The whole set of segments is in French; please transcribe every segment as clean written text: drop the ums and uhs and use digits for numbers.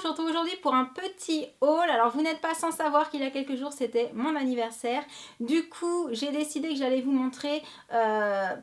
je vous retrouve aujourd'hui pour un petit haul. Alors vous n'êtes pas sans savoir qu'il y a quelques jours c'était mon anniversaire. Du coup j'ai décidé que j'allais vous montrer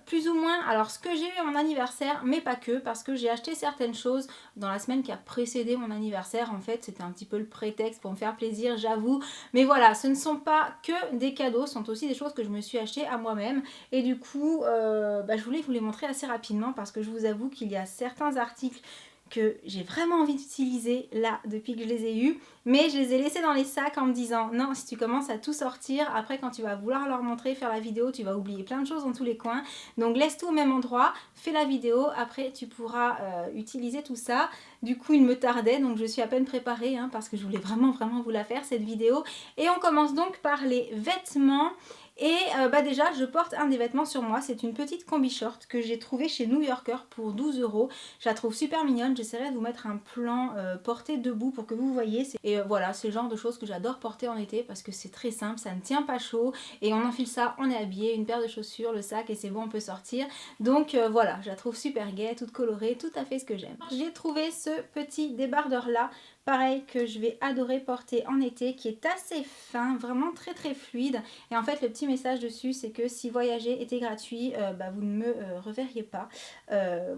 plus ou moins alors ce que j'ai eu à mon anniversaire, mais pas que, parce que j'ai acheté certaines choses dans la semaine qui a précédé mon anniversaire. En fait c'était un petit peu le prétexte pour me faire plaisir, j'avoue. Mais voilà, ce ne sont pas que des cadeaux, ce sont aussi des choses que je me suis achetées à moi-même. Et du coup je voulais vous les montrer assez rapidement parce que je vous avoue qu'il y a certains articles que j'ai vraiment envie d'utiliser là depuis que je les ai eus, mais je les ai laissés dans les sacs en me disant non, si tu commences à tout sortir, après quand tu vas vouloir leur montrer, faire la vidéo, tu vas oublier plein de choses dans tous les coins. Donc laisse tout au même endroit, fais la vidéo, après tu pourras utiliser tout ça. Du coup il me tardait, donc je suis à peine préparée parce que je voulais vraiment vous la faire cette vidéo. Et on commence donc par les vêtements. Et déjà je porte un des vêtements sur moi, c'est une petite combi short que j'ai trouvé chez New Yorker pour 12 €. Je la trouve super mignonne, j'essaierai de vous mettre un plan porté debout pour que vous voyez. Et voilà, c'est le genre de choses que j'adore porter en été parce que c'est très simple, ça ne tient pas chaud et on enfile ça, on est habillé, une paire de chaussures, le sac et c'est bon, on peut sortir. Donc voilà, je la trouve super gaie, toute colorée, tout à fait ce que j'aime. J'ai trouvé ce petit débardeur là, pareil, que je vais adorer porter en été, qui est assez fin, vraiment très fluide. Et en fait le petit message dessus c'est que si voyager était gratuit, vous ne me reverriez pas.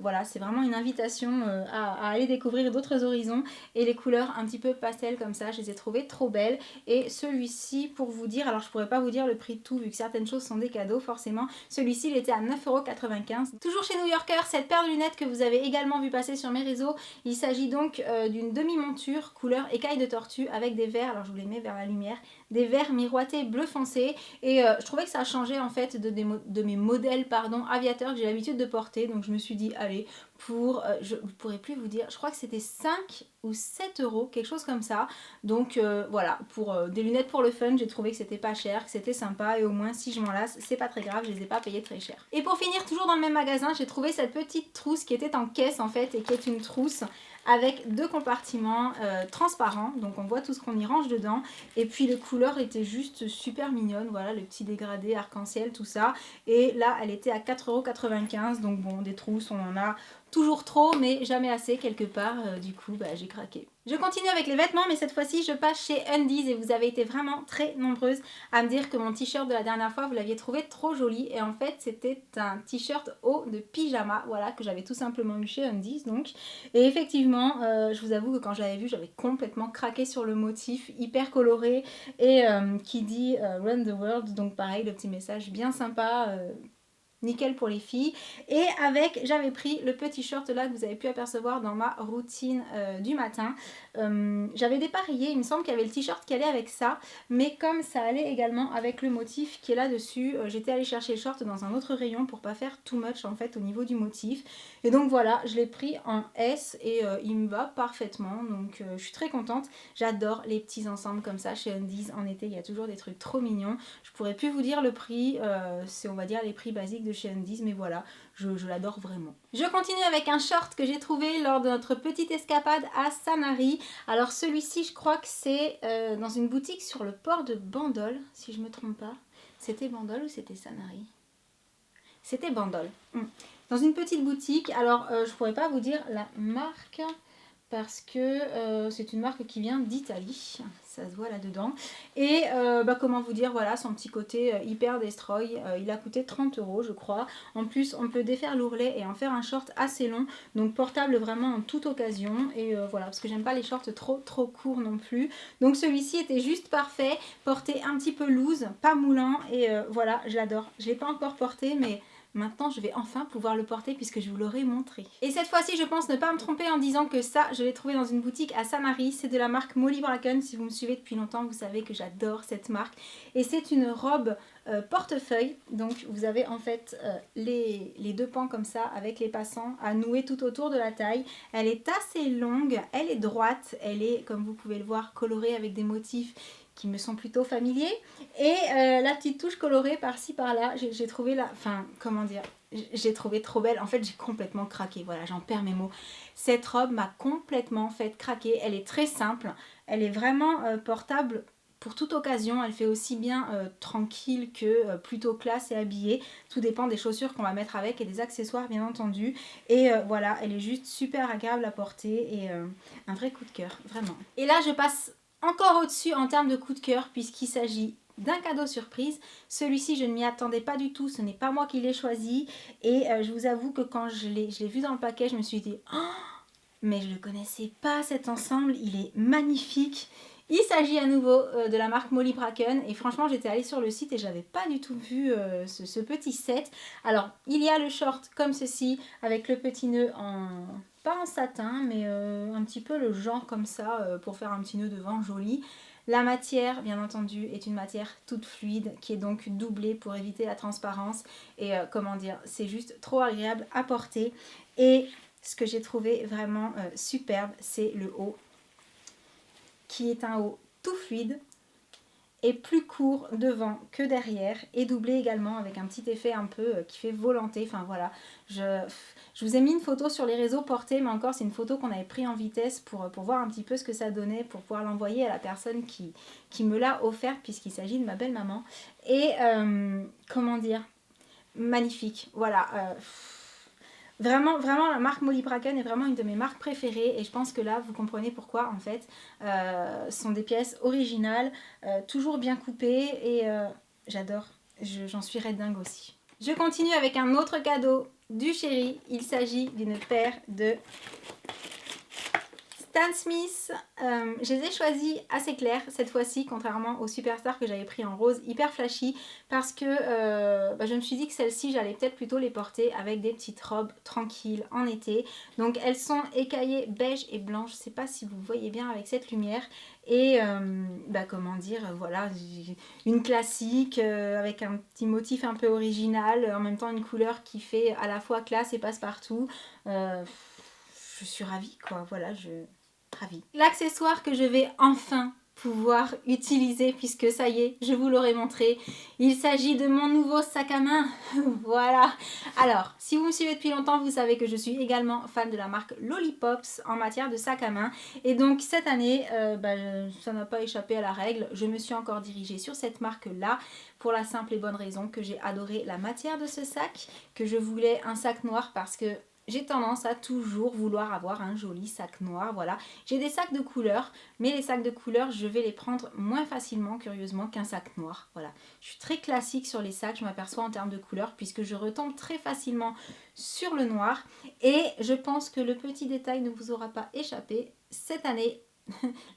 Voilà, c'est vraiment une invitation à aller découvrir d'autres horizons. Et les couleurs un petit peu pastel comme ça, je les ai trouvées trop belles. Et celui-ci, pour vous dire, alors je pourrais pas vous dire le prix de tout vu que certaines choses sont des cadeaux forcément, celui-ci il était à 9,95 €. Toujours chez New Yorker, cette paire de lunettes que vous avez également vu passer sur mes réseaux, il s'agit donc d'une demi-monture couleur écaille de tortue avec des verres, alors je vous les mets vers la lumière, des verres miroités bleu foncé. Et je trouvais que ça a changé en fait de mes modèles aviateurs que j'ai l'habitude de porter. Donc je me suis dit allez, pour je ne pourrais plus vous dire, je crois que c'était 5 ou 7 €, quelque chose comme ça. Donc voilà, pour des lunettes pour le fun, j'ai trouvé que c'était pas cher, que c'était sympa. Et au moins si je m'en lasse, c'est pas très grave, je les ai pas payés très cher. Et pour finir, toujours dans le même magasin, j'ai trouvé cette petite trousse qui était en caisse en fait, et qui est une trousse avec deux compartiments transparents, donc on voit tout ce qu'on y range dedans. Et puis les couleurs étaient juste super mignonnes, voilà, le petit dégradé arc-en-ciel, tout ça. Et là elle était à 4,95 €, donc bon, des trousses on en a toujours trop mais jamais assez quelque part. Du coup j'ai craqué. Je continue avec les vêtements, mais cette fois-ci je passe chez Undies. Et vous avez été vraiment très nombreuses à me dire que mon t-shirt de la dernière fois vous l'aviez trouvé trop joli. Et en fait c'était un t-shirt haut de pyjama, voilà, que j'avais tout simplement eu chez Undies donc. Et effectivement je vous avoue que quand je l'avais vu j'avais complètement craqué sur le motif hyper coloré. Et qui dit Run the World, donc pareil, le petit message bien sympa, nickel pour les filles. Et avec, j'avais pris le petit short là que vous avez pu apercevoir dans ma routine du matin. J'avais dépareillé, il me semble qu'il y avait le t-shirt qui allait avec ça, mais comme ça allait également avec le motif qui est là dessus, j'étais allée chercher le short dans un autre rayon pour pas faire too much en fait au niveau du motif. Et donc voilà, je l'ai pris en S et il me va parfaitement, donc je suis très contente. J'adore les petits ensembles comme ça chez Undies. En été il y a toujours des trucs trop mignons. Je pourrais plus vous dire le prix, c'est on va dire les prix basiques de chez Undies, mais voilà, je l'adore vraiment. Je continue avec un short que j'ai trouvé lors de notre petite escapade à Sanary. Alors celui-ci je crois que c'est dans une boutique sur le port de Bandol, si je me trompe pas. C'était Bandol ou c'était Sanary? C'était Bandol. Dans une petite boutique, alors je pourrais pas vous dire la marque parce que c'est une marque qui vient d'Italie, ça se voit là dedans. Et comment vous dire, voilà, son petit côté hyper destroy, il a coûté 30 € je crois. En plus on peut défaire l'ourlet et en faire un short assez long, donc portable vraiment en toute occasion. Et voilà, parce que j'aime pas les shorts trop courts non plus. Donc celui-ci était juste parfait, porté un petit peu loose, pas moulant. Et voilà, je l'adore. Je l'ai pas encore porté, mais maintenant je vais enfin pouvoir le porter puisque je vous l'aurai montré. Et cette fois-ci je pense ne pas me tromper en disant que ça je l'ai trouvé dans une boutique à Sanary. C'est de la marque Molly Bracken. Si vous me suivez depuis longtemps vous savez que j'adore cette marque. Et c'est une robe portefeuille. Donc vous avez en fait les deux pans comme ça avec les passants à nouer tout autour de la taille. Elle est assez longue, elle est droite, elle est comme vous pouvez le voir colorée avec des motifs qui me sont plutôt familiers. Et la petite touche colorée par-ci par-là, j'ai trouvé la... Enfin, comment dire, j'ai trouvé trop belle. En fait, j'ai complètement craqué. Voilà, j'en perds mes mots. Cette robe m'a complètement fait craquer. Elle est très simple. Elle est vraiment portable pour toute occasion. Elle fait aussi bien tranquille que plutôt classe et habillée. Tout dépend des chaussures qu'on va mettre avec et des accessoires bien entendu. Et voilà, elle est juste super agréable à porter et un vrai coup de cœur, vraiment. Et là, je passe encore au-dessus en termes de coup de cœur puisqu'il s'agit d'un cadeau surprise. Celui-ci, je ne m'y attendais pas du tout, ce n'est pas moi qui l'ai choisi. Et je vous avoue que quand je l'ai vu dans le paquet, je me suis dit « Oh, mais je ne connaissais pas cet ensemble, il est magnifique !» Il s'agit à nouveau de la marque Molly Bracken et franchement j'étais allée sur le site et j'avais pas du tout vu ce petit set. Alors il y a le short comme ceci avec le petit nœud pas en satin mais un petit peu le genre comme ça pour faire un petit nœud devant joli. La matière bien entendu est une matière toute fluide qui est donc doublée pour éviter la transparence et comment dire, c'est juste trop agréable à porter. Et ce que j'ai trouvé vraiment superbe, c'est le haut qui est un haut tout fluide et plus court devant que derrière et doublé également avec un petit effet un peu qui fait volanter. Enfin voilà, je vous ai mis une photo sur les réseaux portée, mais encore c'est une photo qu'on avait pris en vitesse pour voir un petit peu ce que ça donnait, pour pouvoir l'envoyer à la personne qui me l'a offerte puisqu'il s'agit de ma belle maman. Et comment dire, magnifique, voilà. Vraiment, la marque Molly Bracken est vraiment une de mes marques préférées et je pense que là, vous comprenez pourquoi en fait. Ce sont des pièces originales, toujours bien coupées et j'adore, j'en suis red dingue aussi. Je continue avec un autre cadeau du chéri. Il s'agit d'une paire de Stan Smith. Je les ai choisis assez clairs cette fois-ci, contrairement aux Superstar que j'avais pris en rose hyper flashy, parce que je me suis dit que celles-ci j'allais peut-être plutôt les porter avec des petites robes tranquilles en été. Donc elles sont écaillées beige et blanc, je ne sais pas si vous voyez bien avec cette lumière. Et comment dire, voilà, une classique avec un petit motif un peu original, en même temps une couleur qui fait à la fois classe et passe-partout. Je suis ravie quoi, voilà, ravie. L'accessoire que je vais enfin pouvoir utiliser puisque ça y est, je vous l'aurai montré. Il s'agit de mon nouveau sac à main. Voilà. Alors, si vous me suivez depuis longtemps, vous savez que je suis également fan de la marque Lollipops en matière de sac à main. Et donc cette année, ça n'a pas échappé à la règle. Je me suis encore dirigée sur cette marque-là pour la simple et bonne raison que j'ai adoré la matière de ce sac, que je voulais un sac noir parce que j'ai tendance à toujours vouloir avoir un joli sac noir, voilà. J'ai des sacs de couleur, mais les sacs de couleur, je vais les prendre moins facilement, curieusement, qu'un sac noir, voilà. Je suis très classique sur les sacs, je m'aperçois en termes de couleur, puisque je retombe très facilement sur le noir. Et je pense que le petit détail ne vous aura pas échappé. Cette année,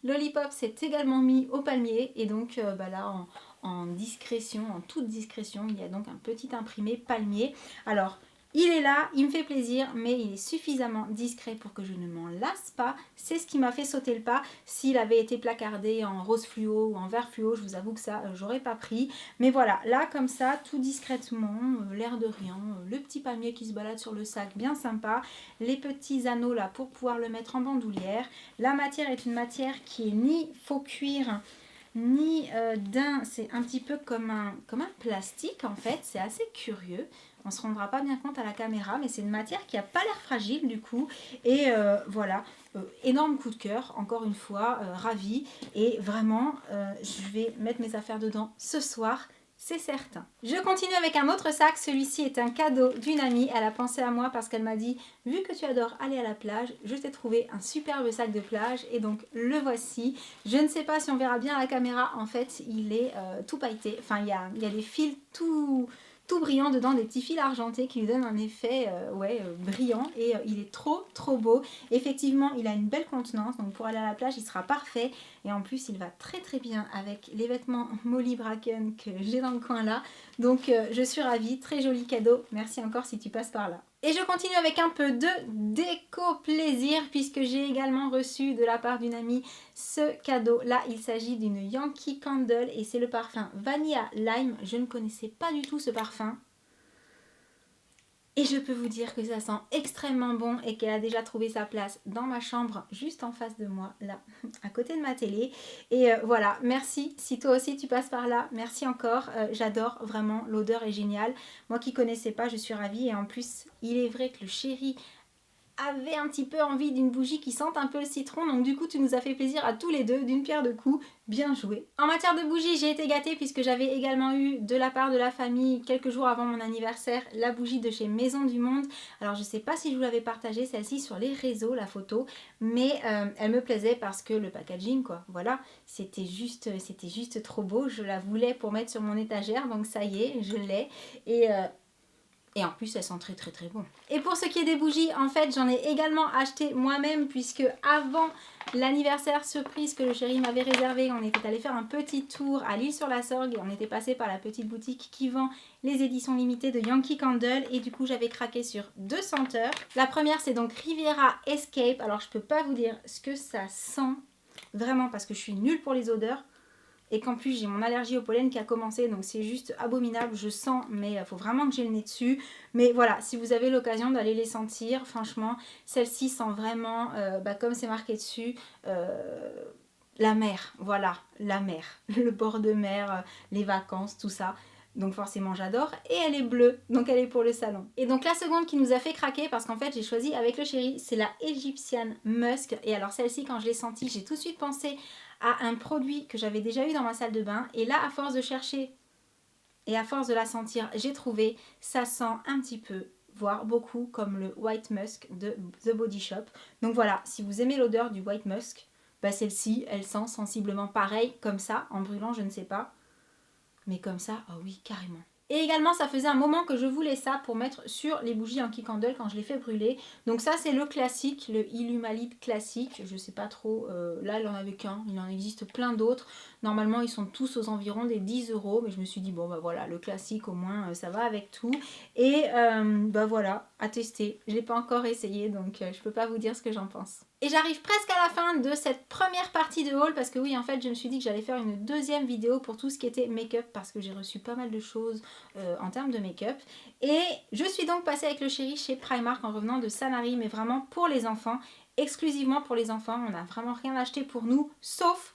Lollipop s'est également mis au palmier, et donc là, en discrétion, en toute discrétion, il y a donc un petit imprimé palmier. Alors, il est là, il me fait plaisir, mais il est suffisamment discret pour que je ne m'en lasse pas. C'est ce qui m'a fait sauter le pas. S'il avait été placardé en rose fluo ou en vert fluo, je vous avoue que ça, j'aurais pas pris. Mais voilà, là comme ça, tout discrètement, l'air de rien, le petit palmier qui se balade sur le sac, bien sympa. Les petits anneaux là pour pouvoir le mettre en bandoulière. La matière est une matière qui est ni faux cuir, ni c'est un petit peu comme un plastique en fait. C'est assez curieux. On ne se rendra pas bien compte à la caméra, mais c'est une matière qui n'a pas l'air fragile du coup. Et voilà, énorme coup de cœur, encore une fois, ravie. Et vraiment, je vais mettre mes affaires dedans ce soir, c'est certain. Je continue avec un autre sac. Celui-ci est un cadeau d'une amie. Elle a pensé à moi parce qu'elle m'a dit, vu que tu adores aller à la plage, je t'ai trouvé un superbe sac de plage. Et donc, le voici. Je ne sais pas si on verra bien à la caméra. En fait, il est tout pailleté. Enfin, il y a des fils tout brillant dedans, des petits fils argentés qui lui donnent un effet brillant et il est trop beau. Effectivement, il a une belle contenance, donc pour aller à la plage, il sera parfait et en plus, il va très bien avec les vêtements Molly Bracken que j'ai dans le coin là. Donc, je suis ravie, très joli cadeau. Merci encore si tu passes par là. Et je continue avec un peu de déco-plaisir puisque j'ai également reçu de la part d'une amie ce cadeau. Là, il s'agit d'une Yankee Candle et c'est le parfum Vanilla Lime. Je ne connaissais pas du tout ce parfum. Et je peux vous dire que ça sent extrêmement bon et qu'elle a déjà trouvé sa place dans ma chambre juste en face de moi, là, à côté de ma télé. Et voilà, merci. Si toi aussi tu passes par là, merci encore. J'adore vraiment, l'odeur est géniale. Moi qui ne connaissais pas, je suis ravie. Et en plus, il est vrai que le chéri avait un petit peu envie d'une bougie qui sente un peu le citron, donc du coup tu nous as fait plaisir à tous les deux, d'une pierre deux coups, bien joué. En matière de bougies, j'ai été gâtée puisque j'avais également eu de la part de la famille, quelques jours avant mon anniversaire, la bougie de chez Maison du Monde. Alors je sais pas si je vous l'avais partagée celle-ci sur les réseaux, la photo, mais elle me plaisait parce que le packaging quoi, voilà, c'était juste trop beau, je la voulais pour mettre sur mon étagère, donc ça y est, je l'ai, et en plus, elles sont très très très bon. Et pour ce qui est des bougies, en fait, j'en ai également acheté moi-même puisque avant l'anniversaire surprise que le chéri m'avait réservé, on était allé faire un petit tour à l'Île-sur-la-Sorgue et on était passé par la petite boutique qui vend les éditions limitées de Yankee Candle et du coup, j'avais craqué sur 2 senteurs. La première, c'est donc Riviera Escape. Alors, je peux pas vous dire ce que ça sent vraiment parce que je suis nulle pour les odeurs. Et qu'en plus j'ai mon allergie au pollen qui a commencé, donc c'est juste abominable, je sens, mais il faut vraiment que j'ai le nez dessus. Mais voilà, si vous avez l'occasion d'aller les sentir, franchement, celle-ci sent vraiment, comme c'est marqué dessus, la mer, voilà, la mer, le bord de mer, les vacances, tout ça. Donc forcément j'adore, et elle est bleue, donc elle est pour le salon. Et donc la seconde qui nous a fait craquer, parce qu'en fait j'ai choisi avec le chéri, c'est la Egyptian Musk. Et alors celle-ci, quand je l'ai sentie, j'ai tout de suite pensé à un produit que j'avais déjà eu dans ma salle de bain. Et là, à force de chercher et à force de la sentir, j'ai trouvé, ça sent un petit peu, voire beaucoup, comme le White Musk de The Body Shop. Donc voilà, si vous aimez l'odeur du White Musk, celle-ci, elle sent sensiblement pareil, comme ça, en brûlant, je ne sais pas. Mais comme ça, oh oui, carrément. Et également, ça faisait un moment que je voulais ça pour mettre sur les bougies Yankee Candle quand je les fais brûler. Donc ça, c'est le classique, le Illumalide classique. Je sais pas trop, là, il en avait qu'un. Il en existe plein d'autres. Normalement, ils sont tous aux environs des 10 €. Mais je me suis dit, bon, bah voilà, le classique, au moins, ça va avec tout. Et voilà, à tester. Je l'ai pas encore essayé, donc je peux pas vous dire ce que j'en pense. Et j'arrive presque à la fin de cette première partie de haul parce que oui, en fait, je me suis dit que j'allais faire une deuxième vidéo pour tout ce qui était make-up parce que j'ai reçu pas mal de choses en termes de make-up. Et je suis donc passée avec le chéri chez Primark en revenant de Sanary, mais vraiment pour les enfants, exclusivement pour les enfants. On n'a vraiment rien acheté pour nous, sauf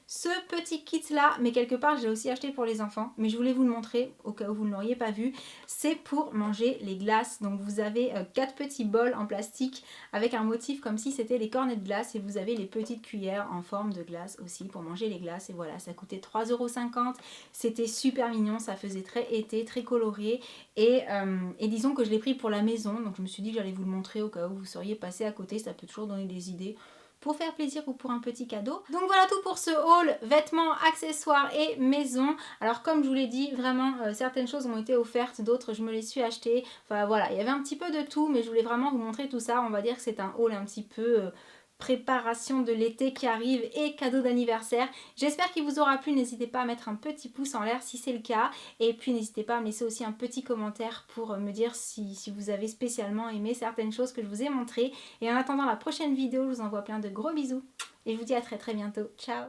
ce petit kit là, mais quelque part je l'ai aussi acheté pour les enfants, mais je voulais vous le montrer au cas où vous ne l'auriez pas vu. C'est pour manger les glaces. Donc vous avez 4 petits bols en plastique avec un motif comme si c'était les cornets de glace, et vous avez les petites cuillères en forme de glace aussi pour manger les glaces. Et voilà, ça coûtait 3,50 €. C'était super mignon, ça faisait très été, très coloré, et disons que je l'ai pris pour la maison, donc je me suis dit que j'allais vous le montrer au cas où vous seriez passé à côté. Ça peut toujours donner des idées pour faire plaisir ou pour un petit cadeau. Donc voilà tout pour ce haul vêtements, accessoires et maison. Alors comme je vous l'ai dit, vraiment certaines choses m'ont été offertes, d'autres je me les suis achetées. Enfin voilà, il y avait un petit peu de tout, mais je voulais vraiment vous montrer tout ça. On va dire que c'est un haul un petit peu préparation de l'été qui arrive et cadeau d'anniversaire. J'espère qu'il vous aura plu. N'hésitez pas à mettre un petit pouce en l'air si c'est le cas, et puis n'hésitez pas à me laisser aussi un petit commentaire pour me dire si vous avez spécialement aimé certaines choses que je vous ai montrées. Et en attendant la prochaine vidéo, je vous envoie plein de gros bisous et je vous dis à très très bientôt. Ciao!